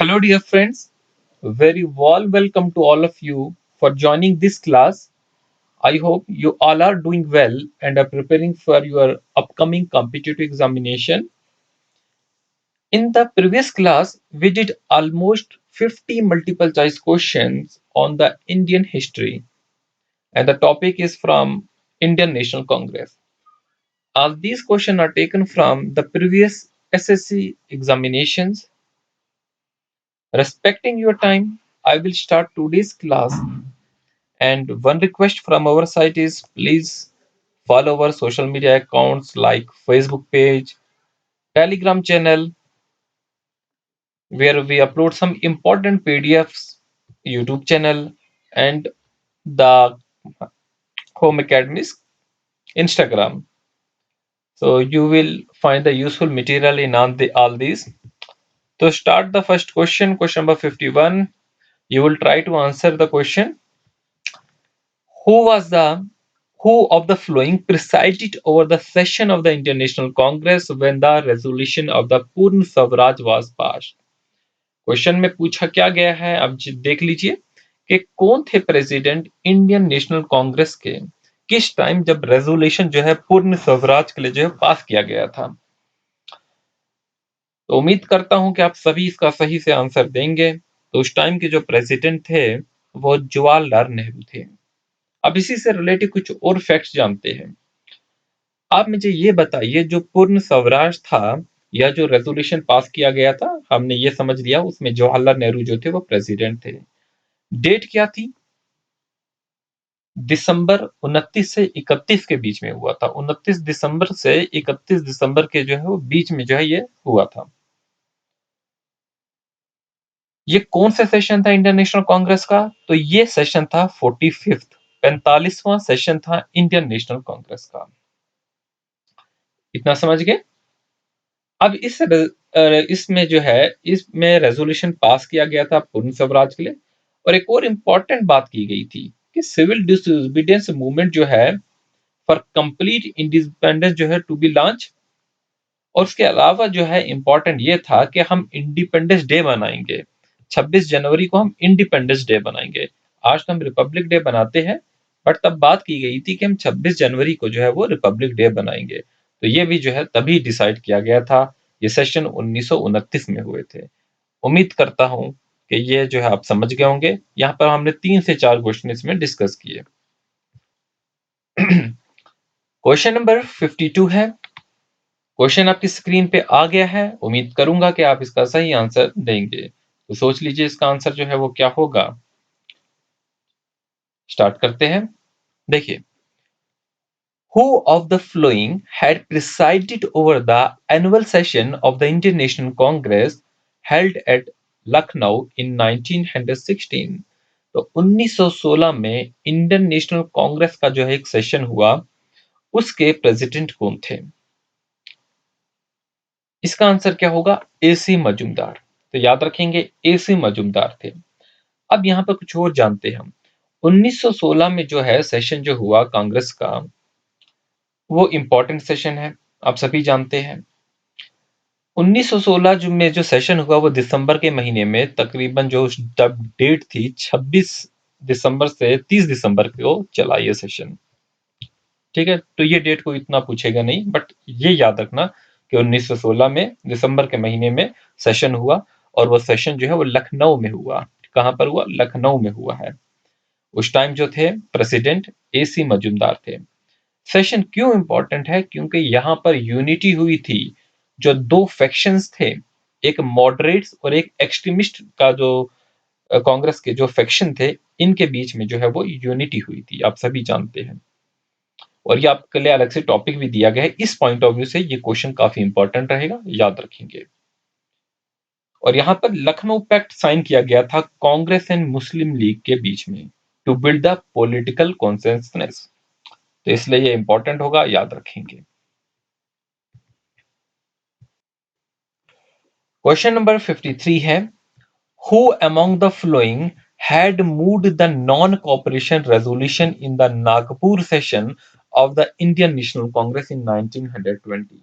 Hello, dear friends. Very warm welcome to all of you for joining this class. I hope you all are doing well and are preparing for your upcoming competitive examination. In the previous class, we did almost 50 multiple choice questions on the Indian history, and the topic is from Indian National Congress. All these questions are taken from the previous SSC examinations. Respecting your time, I will start today's class. And one request from our side is please follow our social media accounts like Facebook page, Telegram channel, where we upload some important PDFs, YouTube channel, and the Home Academy's Instagram. So you will find the useful material in all these. To start the first question, question number 51, you will try to answer the question. Who was the who of the following presided over the session of the Indian National Congress when the resolution of the पूर्ण Swaraj was passed? Question में पूछा क्या गया है, अब देख लीजिए कि कौन थे प्रेसिडेंट इंडियन नेशनल कांग्रेस के किस टाइम जब रेजोल्यूशन जो है पूर्ण स्वराज के लिए जो है पास किया गया था। तो उम्मीद करता हूं कि आप सभी इसका सही से आंसर देंगे। तो उस टाइम के जो प्रेसिडेंट थे वो जवाहरलाल नेहरू थे। अब इसी से रिलेटेड कुछ और फैक्ट्स जानते हैं। आप मुझे ये बताइए, जो पूर्ण स्वराज था या जो रेजोल्यूशन पास किया गया था, हमने ये समझ लिया उसमें जवाहरलाल नेहरू जो थे वो प्रेसिडेंट थे। डेट क्या थी? दिसंबर 29 से 31 के बीच में हुआ था। 29 दिसंबर से 31 दिसंबर के जो है वो बीच में जो है ये हुआ था। ये कौन सा सेशन था इंडियन नेशनल कांग्रेस का? तो ये सेशन था 45th, 45वां सेशन था इंडियन नेशनल कांग्रेस का। इतना समझ गए? अब इसमें जो है इसमें रेजोल्यूशन पास किया गया था पूर्ण स्वराज के लिए। और एक और इम्पोर्टेंट बात की गई थी कि सिविल डिसोबीडियंस मूवमेंट जो है फॉर कंप्लीट इंडिपेंडेंस जो है टू बी लॉन्च। और उसके अलावा जो है इम्पोर्टेंट ये था कि हम इंडिपेंडेंस डे मनाएंगे। 26 जनवरी को हम इंडिपेंडेंस डे बनाएंगे। आज तो हम रिपब्लिक डे बनाते हैं, बट तब बात की गई थी कि हम 26 जनवरी को जो है वो रिपब्लिक डे बनाएंगे। तो ये भी जो है तभी डिसाइड किया गया था। ये सेशन 1929 में हुए थे। उम्मीद करता हूं कि ये जो है आप समझ गए होंगे। यहाँ पर हमने 3 से 4 क्वेश्चन इसमें डिस्कस किए। क्वेश्चन नंबर 52 है। क्वेश्चन आपकी स्क्रीन पे आ गया है। उम्मीद करूंगा कि आप इसका सही आंसर देंगे। तो सोच लीजिए इसका आंसर जो है वो क्या होगा। स्टार्ट करते हैं। देखिए, Who of the following had presided over the annual session of the Indian National Congress held at Lucknow in 1916? तो 1916 में इंडियन नेशनल कांग्रेस का जो है एक सेशन हुआ, उसके प्रेसिडेंट कौन थे? इसका आंसर क्या होगा? एसी मजूमदार। तो याद रखेंगे एसी मजूमदार थे। अब यहाँ पर कुछ और जानते हैं हम। 1916 में जो है सेशन जो हुआ कांग्रेस का, वो इंपॉर्टेंट सेशन है, आप सभी जानते हैं। 1916 में जो सेशन हुआ वो दिसंबर के महीने में, तकरीबन जो तब डेट थी 26 दिसंबर से 30 दिसंबर को चला ये सेशन। ठीक है, तो ये डेट को इतना पूछेगा नहीं, बट ये याद रखना कि 1916 में दिसंबर के महीने में सेशन हुआ और वो सेशन जो है वो लखनऊ में हुआ। कहां पर हुआ? लखनऊ में हुआ है। उस टाइम जो थे प्रेसिडेंट एसी मजूमदार थे। सेशन क्यों इंपॉर्टेंट है? क्योंकि यहां पर यूनिटी हुई थी। जो दो फैक्शंस थे, एक मॉडरेट्स और एक एक्सट्रीमिस्ट का जो कांग्रेस के जो फैक्शन थे, इनके बीच में जो है वो यूनिटी हुई थी, आप सभी जानते हैं। और ये आपके लिए अलग से टॉपिक भी दिया गया है। इस पॉइंट ऑफ व्यू से ये क्वेश्चन काफी इंपॉर्टेंट रहेगा, याद रखेंगे। और यहां पर लखनऊ पैक्ट साइन किया गया था कांग्रेस एंड मुस्लिम लीग के बीच में, to build the political consensus. तो इसलिए ये इंपॉर्टेंट होगा, याद रखेंगे। क्वेश्चन नंबर 53 है। Who among the following had moved the non-cooperation resolution in the Nagpur session of the Indian National Congress in 1920?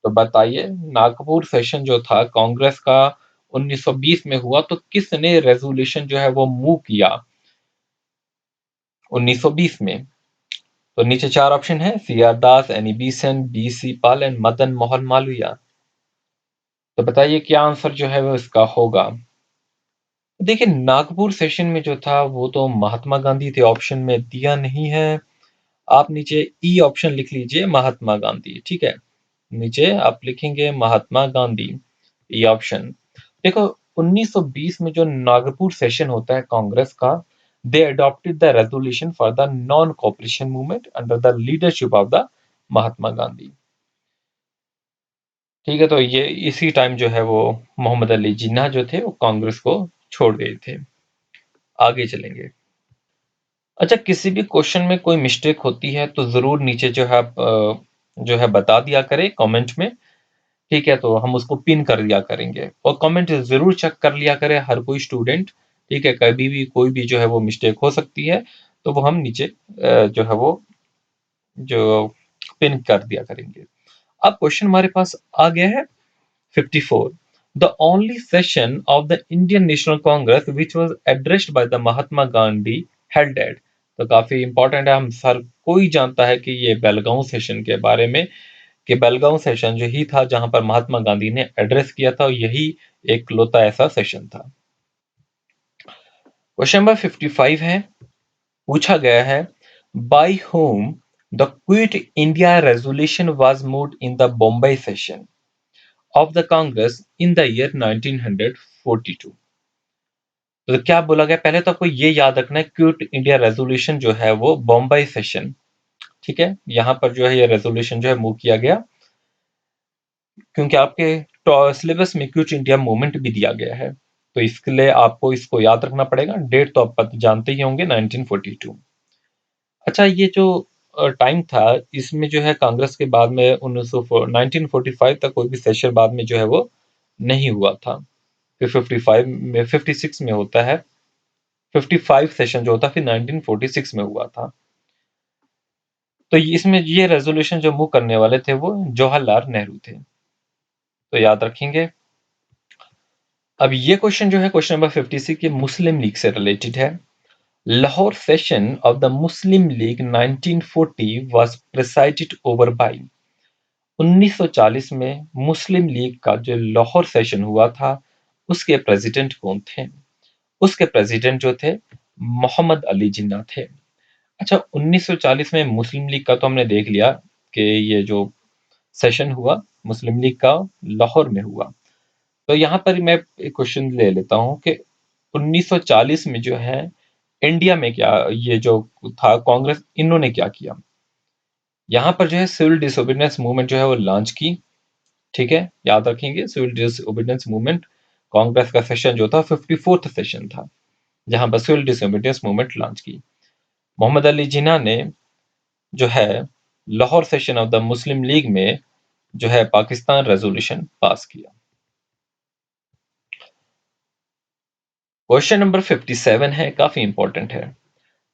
तो बताइए, नागपुर सेशन जो था कांग्रेस का, 1920 में हुआ, तो किसने रेजोल्यूशन जो है वो मूव किया 1920 में? तो नीचे 4 ऑप्शन है, CR. Das, Annie Besant, BC. Pal and Madan Mohan Malviya. तो बताइए क्या आंसर जो है वो इसका होगा? देखिए, नागपुर सेशन में जो था वो तो महात्मा गांधी थे, ऑप्शन में दिया नहीं है। आप नीचे ई ऑप्शन लिख लीजिए, महात्मा गांधी, ठीक है। नीचे आप लिखेंगे महात्मा गांधी, ई ऑप्शन। देखो, 1920 में जो नागपुर सेशन होता है कांग्रेस का, they adopted the resolution for the non cooperation movement under the leadership of the Mahatma Gandhi. ठीक है, तो ये इसी टाइम जो है वो मोहम्मद अली जिन्ना जो थे वो कांग्रेस को छोड़ गए थे। आगे चलेंगे। अच्छा, किसी भी क्वेश्चन में कोई मिस्टेक होती है तो जरूर नीचे जो है आप जो है बता दिया करें कमेंट में। ठीक है, तो हम उसको पिन कर दिया करेंगे, और कमेंट जरूर चेक कर लिया करे हर कोई स्टूडेंट। ठीक है, कभी भी कोई भी जो है वो मिस्टेक हो सकती है, तो वो हम नीचे जो है वो जो पिन कर दिया करेंगे। अब क्वेश्चन हमारे पास आ गया है 54. The only session of the Indian National Congress which was addressed by the Mahatma Gandhi held at. तो काफी इंपॉर्टेंट है, हम हर कोई जानता है कि ये बेलगांव सेशन के बारे में, कि बेलगांव सेशन जो ही था जहां पर महात्मा गांधी ने एड्रेस किया था, यही एक लौता ऐसा सेशन था। क्वेश्चन नंबर 55 है, पूछा गया है, bye whom the Quit India resolution was moved in the Bombay session of the Congress in the year 1942. तो क्या बोला गया? पहले तो आपको ये याद रखना है, क्विट इंडिया रेजोल्यूशन जो है वो बॉम्बे सेशन, ठीक है, यहां पर जो है ये रेजोल्यूशन जो है मूव किया गया, क्योंकि आपके सिलेबस में क्विट इंडिया मूवमेंट भी दिया गया है, तो इसके लिए आपको इसको याद रखना पड़ेगा। डेट तो आप जानते ही होंगे, 1942। अच्छा, ये जो टाइम था, इसमें जो है कांग्रेस के बाद में 1945 तक कोई भी सेशन बाद में जो है वो नहीं हुआ था। फिर 55 में, 56 में होता है, 55 सेशन जो होता फिर 1946 में हुआ था। तो इसमें ये रेजोल्यूशन जो मूव करने वाले थे वो जवाहरलाल नेहरू थे, तो याद रखेंगे। अब ये क्वेश्चन जो है, क्वेश्चन नंबर 56 के मुस्लिम लीग से रिलेटेड है। Lahore session of the Muslim league 1940 was presided over by. 1940 में मुस्लिम लीग का जो लाहौर सेशन हुआ था, उसके प्रेसिडेंट कौन थे? उसके प्रेसिडेंट जो थे मोहम्मद अली जिन्ना थे। अच्छा, 1940 में मुस्लिम लीग का तो हमने देख लिया कि ये जो सेशन हुआ मुस्लिम लीग का लाहौर में हुआ। तो यहाँ पर मैं एक क्वेश्चन ले लेता हूँ कि 1940 में जो है इंडिया में क्या ये जो था कांग्रेस, इन्होंने क्या किया? यहाँ पर जो है सिविल डिसोबीडियंस मूवमेंट जो है वो लॉन्च की। ठीक है, याद रखेंगे, सिविल डिसोबीडियंस मूवमेंट कांग्रेस का सेशन जो था 54th सेशन था, जहां पर सिविल डिसोबीडियंस मूवमेंट लॉन्च की। मोहम्मद अली जिन्ना ने जो है Lahore session of the Muslim league में जो है पाकिस्तान रेजोल्यूशन पास किया। क्वेश्चन नंबर 57 है, काफी इंपॉर्टेंट है।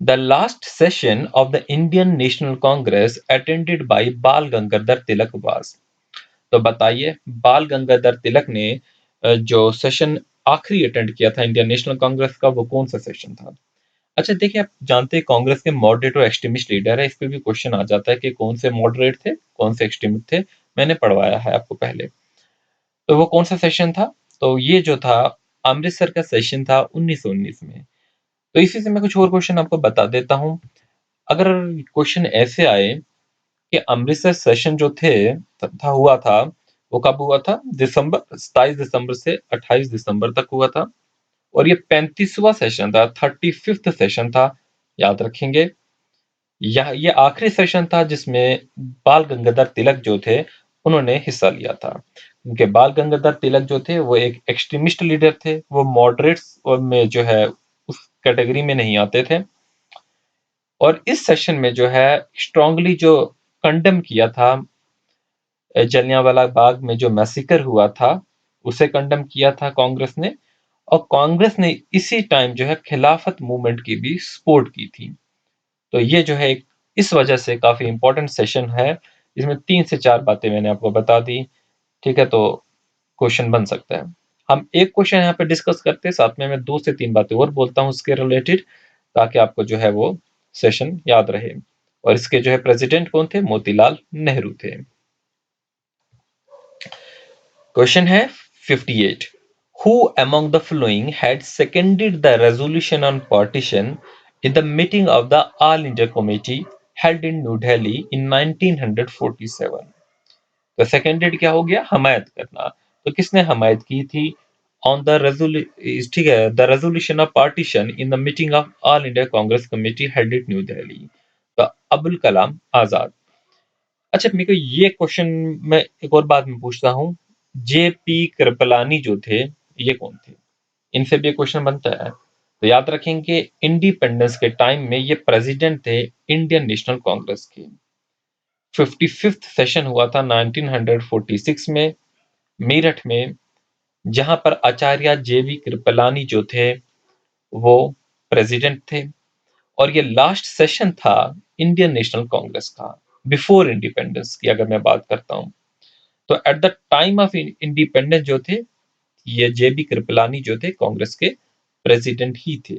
The last session of the Indian national Congress attended by बाल गंगाधर तिलक वाज। तो बताइए, बाल गंगाधर तिलक ने जो सेशन आखिरी अटेंड किया था इंडियन नेशनल कांग्रेस का, वो कौन सा सेशन था? अच्छा, देखिए, आप जानते हैं कांग्रेस के मॉडरेट और एक्सट्रीमिस्ट लीडर है, इस पे भी क्वेश्चन आ जाता है कि कौन से मॉडरेट थे, कौन से एक्सट्रीमिस्ट थे। मैंने पढ़वाया है आपको पहले। तो वो कौन सा सेशन था? तो ये जो था अमृतसर का सेशन था 1919 में। तो इसी से मैं कुछ और क्वेश्चन आपको बता देता हूँ। अगर क्वेश्चन ऐसे आए कि अमृतसर सेशन जो थे था हुआ था, वो कब हुआ था? दिसंबर 27 दिसंबर से 28 दिसंबर तक हुआ था, और ये 35वां सेशन था, 35th सेशन था, याद रखेंगे। यह ये आखिरी सेशन था जिसमें बाल गंगाधर तिलक जो थे उन्होंने हिस्सा लिया था, क्योंकि बाल गंगाधर तिलक जो थे वो एक एक्सट्रीमिस्ट लीडर थे, वो मॉडरेट्स में जो है उस कैटेगरी में नहीं आते थे। और इस सेशन में जो है स्ट्रांगली जो कंडेम किया था, जलियांवाला बाग में जो मैसेकर हुआ था उसे कंडेम किया था कांग्रेस ने, और कांग्रेस ने इसी टाइम जो है खिलाफत मूवमेंट की भी सपोर्ट की थी। तो ये जो है इस वजह से काफी इंपॉर्टेंट सेशन है, इसमें 3 से 4 बातें मैंने आपको बता दी। ठीक है, तो क्वेश्चन बन सकता है। हम एक क्वेश्चन यहाँ पे डिस्कस करते हैं, साथ में मैं 2 से 3 बातें और बोलता हूँ उसके रिलेटेड, ताकि आपको जो है वो सेशन याद रहे। और इसके जो है प्रेसिडेंट कौन थे? मोतीलाल नेहरू थे। क्वेश्चन है 58, who among the following had seconded the resolution on partition in the meeting of the all India committee held in new Delhi in 1947? तो सेकेंडेड क्या हो गया? हमायत करना। तो किसने हमायत की थी? ऑन द ठीक है, the resolution of partition in the meeting of all India Congress committee held in new Delhi. तो अबुल कलाम आजाद। अच्छा, मेरे को ये क्वेश्चन मैं एक और बात में पूछता हूँ, जेपी कृपलानी जो थे, ये कौन थे? इनसे भी क्वेश्चन बनता है। तो याद रखेंगे, इंडिपेंडेंस के टाइम में ये प्रेसिडेंट थे इंडियन नेशनल कांग्रेस के। 55th सेशन हुआ था 1946 में मेरठ में, जहां पर आचार्य जेवी कृपलानी जो थे वो प्रेसिडेंट थे। और ये लास्ट सेशन था इंडियन नेशनल कांग्रेस का बिफोर इंडिपेंडेंस की अगर मैं बात करता हूं। तो at the time of independence जो थे, ये जेबी कृपलानी जो थे कांग्रेस के प्रेसिडेंट ही थे।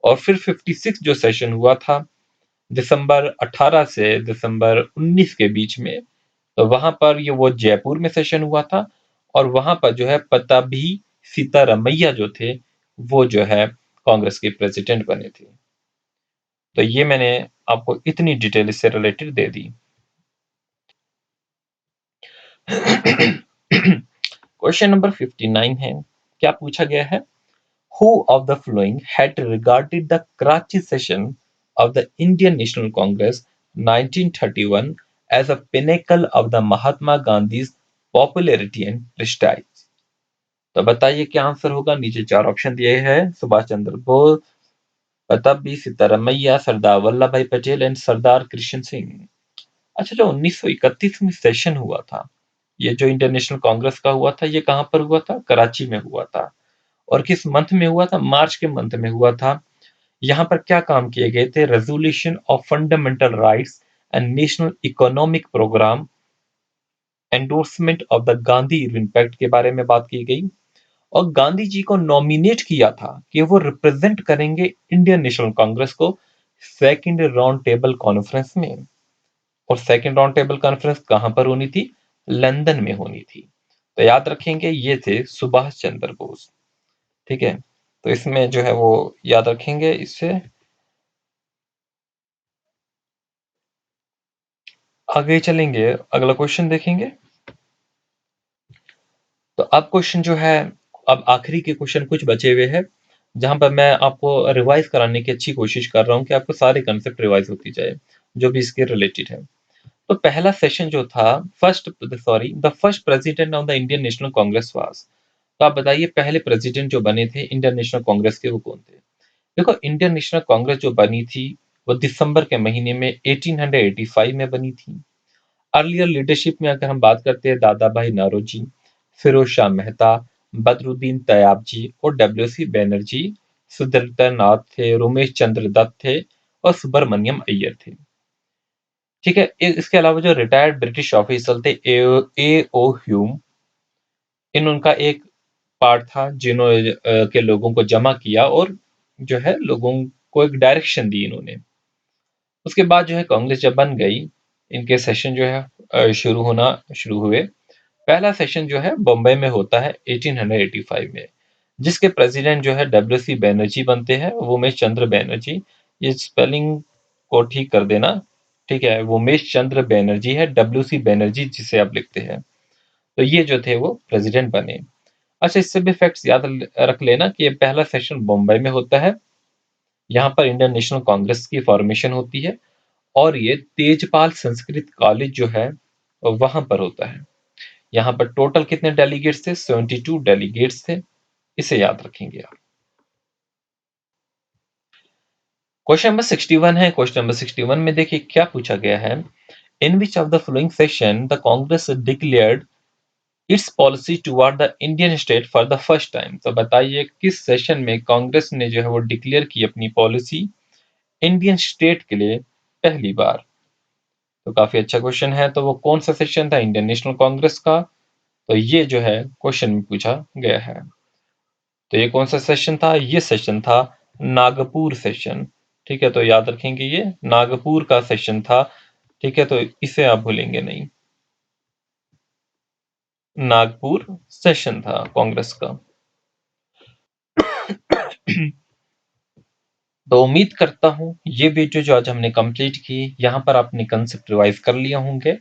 और फिर 56 जो सेशन हुआ था दिसंबर 18 से दिसंबर 19 के बीच में, तो वहां पर ये वो जयपुर में सेशन हुआ था। और वहां पर जो है पताभी सीतारमैया जो थे वो जो है कांग्रेस के प्रेसिडेंट बने थे। तो ये मैंने आपको इतनी डिटेल इससे रिलेटेड दे दी। क्वेश्चन नंबर 59 है, क्या पूछा गया है? Who of the following had regarded the Karachi session of the Indian National Congress 1931 as a pinnacle of the Mahatma Gandhi's popularity and prestige? तो बताइए क्या आंसर होगा। नीचे 4 ऑप्शन दिए हैं, सुभाष चंद्र बोस, पताबी सीतारमैया, सरदार वल्लभ भाई पटेल एंड सरदार कृष्ण सिंह। अच्छा, जो 1931 में सेशन हुआ था, ये जो इंडियन नेशनल कांग्रेस का हुआ था, ये कहां पर हुआ था? कराची में हुआ था। और किस मंथ में हुआ था? मार्च के मंथ में हुआ था। यहाँ पर क्या काम किए गए थे? Resolution of fundamental rights and national economic program, endorsement of the Gandhi Irwin pact के बारे में बात की गई। और गांधी जी को नॉमिनेट किया था कि वो रिप्रेजेंट करेंगे इंडियन नेशनल कांग्रेस को सेकंड राउंड टेबल कॉन्फ्रेंस में। और सेकंड राउंड टेबल कॉन्फ्रेंस कहां पर होनी थी? लंदन में होनी थी। तो याद रखेंगे ये थे सुभाष चंद्र बोस। ठीक है, तो इसमें जो है वो याद रखेंगे। इससे आगे चलेंगे, अगला क्वेश्चन देखेंगे। तो अब क्वेश्चन जो है, अब आखिरी के क्वेश्चन कुछ बचे हुए हैं, जहां पर मैं आपको रिवाइज कराने की अच्छी कोशिश कर रहा हूं कि आपको सारे कंसेप्ट रिवाइज होती जाए जो भी इसके रिलेटेड है। तो पहला सेशन जो था, the first president of the Indian national Congress was. तो आप बताइए पहले प्रेसिडेंट जो बने थे इंडियन नेशनल कांग्रेस के वो कौन थे? देखो, इंडियन नेशनल कांग्रेस जो बनी थी वो दिसंबर के महीने में 1885 में बनी थी। अर्लियर लीडरशिप में अगर हम बात करते हैं, दादा भाई नौरोजी, फिरोज शाह मेहता, बदरुद्दीन तैयाब जी और डब्ल्यू सी बैनर्जी, सुधींद्र नाथ थे, रोमेश चंद्र दत्त थे और सुब्रमण्यम अय्यर थे। ठीक है, इसके अलावा जो रिटायर्ड ब्रिटिश ऑफिसर थे, ए ओ ह्यूम, इन उनका एक पार्ट था जिन्होंने के लोगों को जमा किया और जो है लोगों को एक डायरेक्शन दी इन्होंने। उसके बाद जो है कांग्रेस जब बन गई, इनके सेशन जो है शुरू हुए। पहला सेशन जो है बॉम्बे में होता है 1885 में, जिसके प्रेसिडेंट जो है डब्ल्यू सी बैनर्जी बनते हैं, उमेश चंद्र बैनर्जी। ये स्पेलिंग को ठीक कर देना। ठीक है, उमेश चंद्र बैनर्जी है, डब्ल्यू सी बैनर्जी जिसे आप लिखते हैं। तो ये जो थे वो प्रेसिडेंट बने। अच्छा, इससे भी फैक्ट्स याद रख लेना कि ये पहला सेशन बॉम्बे में होता है, यहाँ पर इंडियन नेशनल कांग्रेस की फॉर्मेशन होती है। और ये तेजपाल संस्कृत कॉलेज जो है वहां पर होता है। यहाँ पर टोटल कितने डेलीगेट्स थे? 72 डेलीगेट्स थे। इसे याद रखेंगे आप। क्वेश्चन नंबर 61 है। क्वेश्चन नंबर 61 में देखिए क्या पूछा गया है। In which of the following session the Congress declared its policy toward the Indian state for the first time? तो बताइए किस सेशन में कांग्रेस ने जो है वो डिक्लेयर की अपनी पॉलिसी इंडियन स्टेट के लिए पहली बार? तो काफी अच्छा क्वेश्चन है। तो वो कौन सा सेशन था इंडियन नेशनल कांग्रेस का? तो ये जो है क्वेश्चन में पूछा गया है। तो ये कौन सा सेशन था? ये सेशन था नागपुर सेशन। ठीक है, तो याद रखेंगे ये नागपुर का सेशन था। ठीक है, तो इसे आप भूलेंगे नहीं। नागपुर सेशन था कांग्रेस का। तो उम्मीद करता हूँ ये वीडियो जो आज हमने कंप्लीट की, यहाँ पर आपने कंसेप्ट रिवाइज कर लिए होंगे।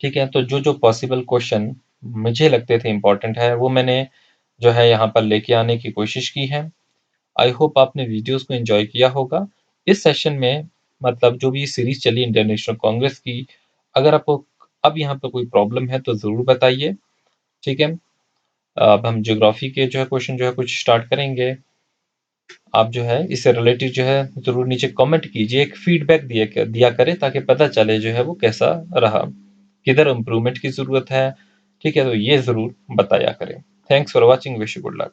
ठीक है, तो जो जो पॉसिबल क्वेश्चन मुझे लगते थे इंपॉर्टेंट है वो मैंने जो है यहाँ पर लेके आने की कोशिश की है। आई होप आपने वीडियोस को एंजॉय किया होगा। इस सेशन में मतलब जो भी सीरीज चली इंडियन नेशनल कांग्रेस की, अगर आपको अब यहाँ पर कोई प्रॉब्लम है तो ज़रूर बताइए। ठीक है, अब हम ज्योग्राफी के जो है क्वेश्चन जो है कुछ स्टार्ट करेंगे। आप जो है इससे रिलेटेड जो है ज़रूर नीचे कमेंट कीजिए, एक फीडबैक दिया करें ताकि पता चले जो है वो कैसा रहा, किधर इम्प्रूवमेंट की ज़रूरत है। ठीक है, तो ये ज़रूर बताया करें। Thanks for watching, wish you good luck.